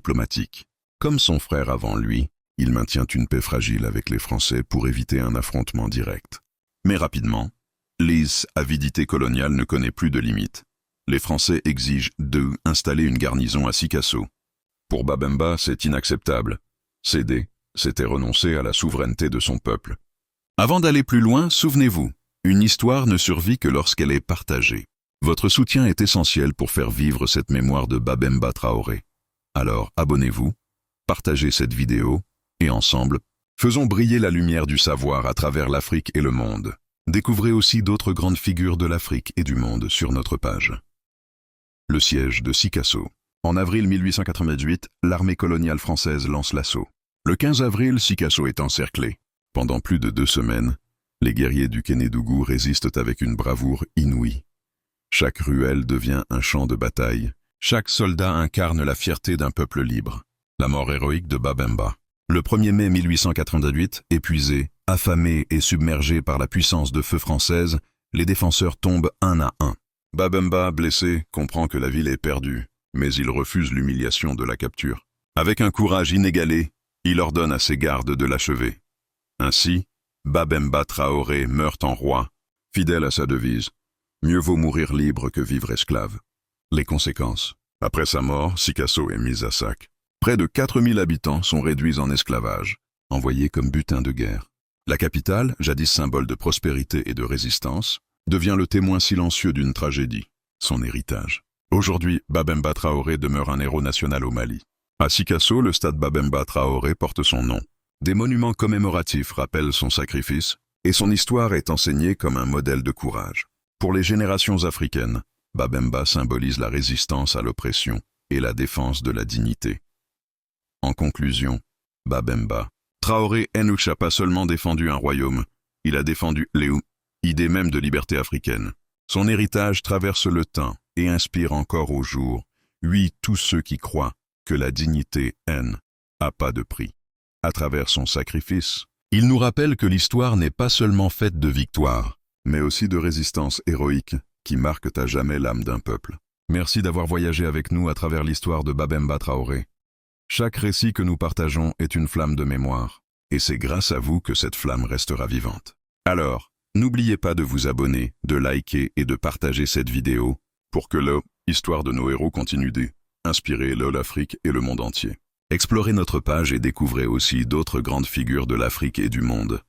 diplomatique. Comme son frère avant lui, il maintient une paix fragile avec les Français pour éviter un affrontement direct. Mais rapidement, les avidités coloniales ne connaissent plus de limites. Les Français exigent d'eux installer une garnison à Sikasso. Pour Babemba, c'est inacceptable. Céder, c'était renoncer à la souveraineté de son peuple. Avant d'aller plus loin, souvenez-vous, une histoire ne survit que lorsqu'elle est partagée. Votre soutien est essentiel pour faire vivre cette mémoire de Babemba Traoré. Alors abonnez-vous, partagez cette vidéo, et ensemble, faisons briller la lumière du savoir à travers l'Afrique et le monde. Découvrez aussi d'autres grandes figures de l'Afrique et du monde sur notre page. Le siège de Sikasso. En avril 1898, l'armée coloniale française lance l'assaut. Le 15 avril, Sikasso est encerclé. Pendant plus de 2 semaines, les guerriers du Kénédougou résistent avec une bravoure inouïe. Chaque ruelle devient un champ de bataille. Chaque soldat incarne la fierté d'un peuple libre. La mort héroïque de Babemba. Le 1er mai 1898, épuisés, affamés et submergés par la puissance de feu française, les défenseurs tombent un à un. Babemba, blessé, comprend que la ville est perdue, mais il refuse l'humiliation de la capture. Avec un courage inégalé, il ordonne à ses gardes de l'achever. Ainsi, Babemba Traoré meurt en roi, fidèle à sa devise « Mieux vaut mourir libre que vivre esclave ». Les conséquences. Après sa mort, Sikasso est mis à sac. Près de 4000 habitants sont réduits en esclavage, envoyés comme butin de guerre. La capitale, jadis symbole de prospérité et de résistance, devient le témoin silencieux d'une tragédie, son héritage. Aujourd'hui, Babemba Traoré demeure un héros national au Mali. À Sikasso, le stade Babemba Traoré porte son nom. Des monuments commémoratifs rappellent son sacrifice, et son histoire est enseignée comme un modèle de courage. Pour les générations africaines, Babemba symbolise la résistance à l'oppression et la défense de la dignité. En conclusion, Babemba Traoré n'a pas seulement défendu un royaume, il a défendu l'idée même de liberté africaine. Son héritage traverse le temps et inspire encore au jour, tous ceux qui croient que la dignité n'a pas de prix. À travers son sacrifice, il nous rappelle que l'histoire n'est pas seulement faite de victoires, mais aussi de résistance héroïque qui marquent à jamais l'âme d'un peuple. Merci d'avoir voyagé avec nous à travers l'histoire de Babemba Traoré. Chaque récit que nous partageons est une flamme de mémoire, et c'est grâce à vous que cette flamme restera vivante. Alors, n'oubliez pas de vous abonner, de liker et de partager cette vidéo pour que l'histoire de nos héros continue d'inspirer l'Afrique et le monde entier. Explorez notre page et découvrez aussi d'autres grandes figures de l'Afrique et du monde.